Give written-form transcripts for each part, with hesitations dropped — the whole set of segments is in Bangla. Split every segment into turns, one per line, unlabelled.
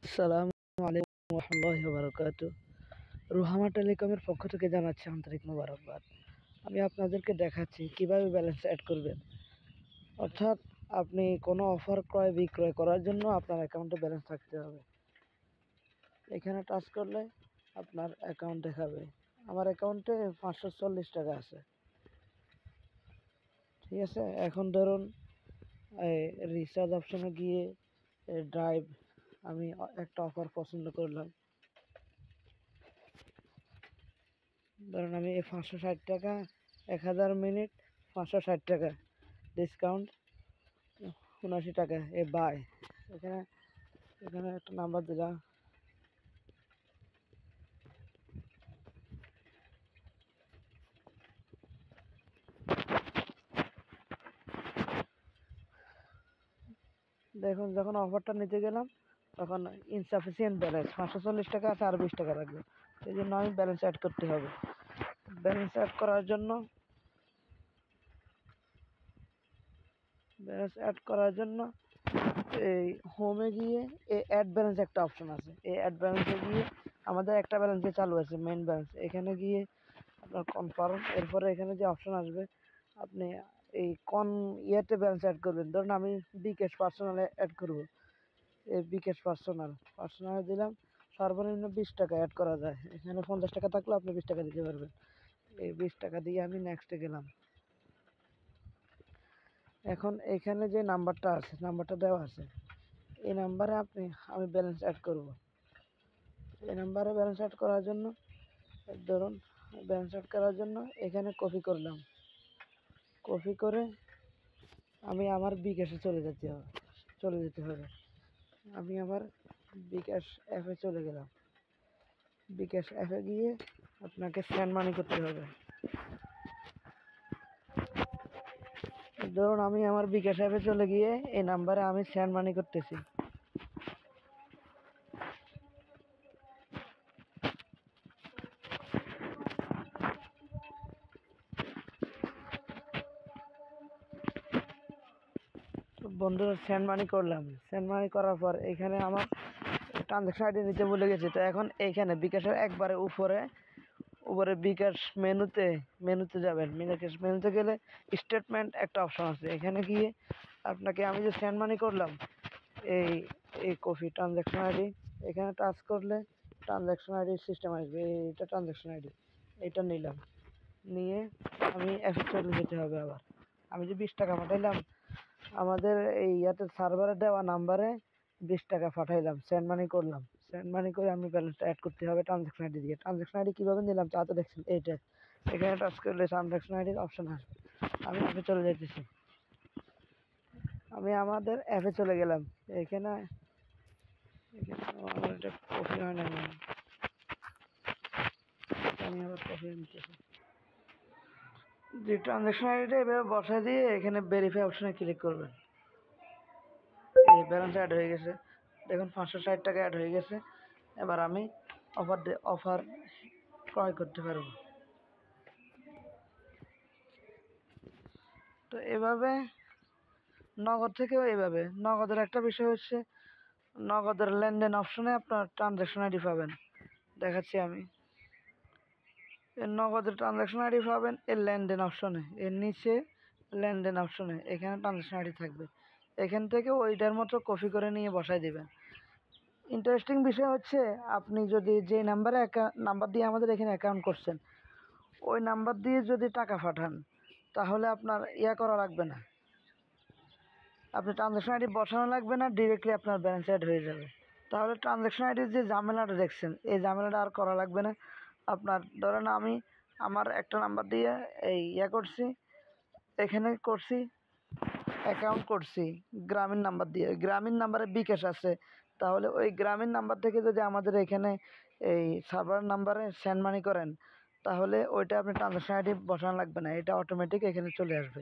আসসালামু আলাইকুম ওয়া বারাকাতু। রুহামা টেলিকমের পক্ষ থেকে জানাচ্ছি আন্তরিক মোবারকবাদ। আমি আপনাদেরকে দেখাচ্ছি কিভাবে ব্যালেন্স অ্যাড করবেন। অর্থাৎ আপনি কোনো অফার ক্রয় বিক্রয় করার জন্য আপনার অ্যাকাউন্টে ব্যালেন্স থাকতে হবে। এখানে টাচ করলে আপনার অ্যাকাউন্ট দেখাবে। আমার অ্যাকাউন্টে 540 টাকা আছে। ঠিক আছে, এখন ধরুন রিচার্জ অপশনে গিয়ে ড্রাইভ আমি একটা অফার পছন্দ করলাম। ধরুন আমি এই 560 টাকা 1000 মিনিট 560 টাকা ডিসকাউন্ট 79 টাকা বাই। এখানে এখানে একটা নাম্বার দিলাম। দেখুন যখন অফারটা নিতে গেলাম তখন ইনসাফিসিয়েন্ট ব্যালেন্স 540 টাকা আছে, আর 20 টাকা লাগবে। এই জন্য আমি ব্যালেন্স অ্যাড করতে হবে। ব্যালেন্স অ্যাড করার জন্য এই হোমে গিয়ে অ্যাড ব্যালেন্স একটা অপশন আছে। এই অ্যাড ব্যালেন্সে গিয়ে আমাদের একটা ব্যালেন্সে চালু আছে মেইন ব্যালেন্স, এখানে গিয়ে আপনার কনফার্ম, এরপরে এখানে যে অপশন আসবে আপনি এই কোন ইয়েতে ব্যালেন্স অ্যাড করবেন। ধরুন আমি বিকাশ পার্সোনালে অ্যাড করব। এই বিকাশ পার্সোনালে দিলাম। সর্বনিম্ন 20 টাকা অ্যাড করা যায়। এখানে 50 টাকা থাকলে আপনি 20 টাকা দিতে পারবেন। এই 20 টাকা দিয়ে আমি নেক্সটে গেলাম। এখন এখানে যে নাম্বারটা আছে, নাম্বারটা দেওয়া আছে, এই নাম্বারে আমি ব্যালেন্স অ্যাড করব। এই নাম্বারে ব্যালেন্স অ্যাড করার জন্য ধরুন ব্যালেন্স অ্যাড করার জন্য এখানে কপি করলাম। কপি করে আমি আমার বিকাশে চলে যেতে হবে। আমি আমার বিকাশ অ্যাপে চলে গেলাম। বিকাশ অ্যাপে গিয়ে আপনাকে সেন্ড মানি করতে হবে। ধরুন আমি আমার বিকাশ অ্যাপে চলে গিয়ে এই নাম্বারে আমি সেন্ড মানি করতেছি। তো বন্ধুরা সেন্ড মানি করলাম। সেন্ড মানি করার পর এখানে আমার ট্রানজাকশন আইডি নিতে ভুলে গেছি। তো এখন এইখানে বিকাশের একবারে উপরে উপরে বিকাশ মেনুতে যাবেন। বিকাশ মেনুতে গেলে স্টেটমেন্ট একটা অপশন আছে। এখানে গিয়ে আপনাকে আমি যে সেন্ড মানি করলাম এই এই কপি ট্রানজাকশন আইডি, এখানে টাচ করলে ট্রানজাকশন আইডি সিস্টেম আসবে। এইটা ট্রানজাকশন আইডি, এইটা নিলাম। নিয়ে আমি অ্যাপে চলে যেতে হবে। আবার আমি যে 20 টাকা পাঠাইলাম আমাদের এই ইয়াতে সার্ভারে দেওয়া নাম্বারে 20 টাকা পাঠাইলাম, সেন্ড মানি করলাম। সেন্ড মানি করে আমি ব্যালেন্সটা অ্যাড করতে হবে ট্রানজাকশন আইডি দিয়ে। ট্রানজাকশন আইডি কীভাবে নিলাম তা তো দেখছেন। এইটা এখানে টাচ করলে ট্রানজাকশন আইডির অপশন আসবে। আমি অ্যাপে চলে যেতেছি। আমি আমাদের অ্যাপে চলে গেলাম। এখানে এখানে আমার এটা কপি হয় না, আমি আবার কপি নিতেছি। যে ট্রানজাকশন আইডিটা এভাবে বসায় দিয়ে এখানে ভেরিফাই অপশনে ক্লিক করবেন। এই ব্যালেন্স অ্যাড হয়ে গেছে। দেখুন 560 টাকা অ্যাড হয়ে গেছে। এবার আমি অফার ক্রয় করতে পারবো। তো এভাবে নগদ থেকেও এভাবে নগদের একটা বিষয় হচ্ছে নগদের লেনদেন অপশনে আপনার ট্রানজাকশন আইডি পাবেন। দেখাচ্ছি আমি। এর নগদের ট্রানজাকশন আইডি পাবেন এর লেনদেন অপশনে, এর নিচে লেনদেন অপশনে এখানে ট্রানজাকশন আইডি থাকবে। এখান থেকে ওইটার মতো কপি করে নিয়ে বসায় দিবেন। ইন্টারেস্টিং বিষয় হচ্ছে আপনি যদি যে নাম্বার দিয়ে আমাদের এখানে অ্যাকাউন্ট করছেন ওই নাম্বার দিয়ে যদি টাকা পাঠান তাহলে আপনার করা লাগবে না, আপনি ট্রানজাকশন আইডি বসানো লাগবে না, ডিরেক্টলি আপনার ব্যালেন্স অ্যাড হয়ে যাবে। তাহলে ট্রানজাকশন আইডির যে ঝামেলাটা দেখছেন এই ঝামেলাটা আর করা লাগবে না আপনার। ধরেন আমি আমার একটা নাম্বার দিয়ে করছি, এখানে করছি অ্যাকাউন্ট করছি গ্রামীণ নাম্বার দিয়ে, গ্রামীণ নাম্বারে বিকাশ আছে। তাহলে ওই গ্রামীণ নাম্বার থেকে যদি আমাদের এখানে এই সার্ভার নাম্বারে সেন্ড মানি করেন তাহলে ওইটা আপনি ট্রানজাকশন আইডি বসানো লাগবে না, এটা অটোমেটিক এখানে চলে আসবে।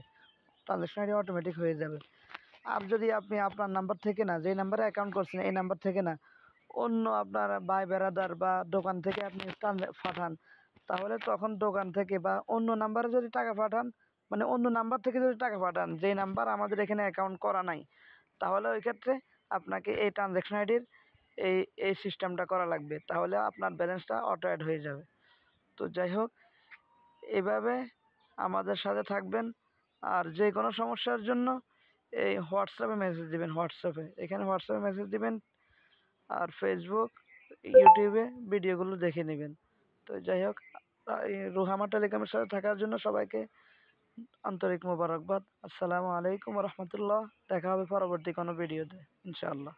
ট্রানজাকশন আইডি অটোমেটিক হয়ে যাবে। আর যদি আপনি আপনার নাম্বার থেকে না, যেই নাম্বারে অ্যাকাউন্ট করছেন এই নাম্বার থেকে না, অন্য আপনার ভাই বেড়াদার বা দোকান থেকে আপনি পাঠান তাহলে তখন দোকান থেকে বা অন্য নাম্বারে যদি টাকা পাঠান, মানে অন্য নাম্বার থেকে যদি টাকা পাঠান যেই নাম্বার আমাদের এখানে অ্যাকাউন্ট করা নাই, তাহলে ওই ক্ষেত্রে আপনাকে এই ট্রানজাকশন আইডির এই এই সিস্টেমটা করা লাগবে, তাহলে আপনার ব্যালেন্সটা অটো অ্যাড হয়ে যাবে। তো যাই হোক, এভাবে আমাদের সাথে থাকবেন। আর যে কোনো সমস্যার জন্য এই হোয়াটসঅ্যাপে মেসেজ দিবেন, এখানে হোয়াটসঅ্যাপে মেসেজ দিবেন, আর ফেসবুক, ইউটিউবে ভিডিওগুলো দেখে নেবেন। তো যাই হোক, এই রুহামা টেলিকমের সাথে থাকার জন্য সবাইকে আন্তরিক মোবারকবাদ। আসসালামু আলাইকুম রহমতুল্লাহ। দেখা হবে পরবর্তী কোনো ভিডিওতে ইনশাআল্লাহ।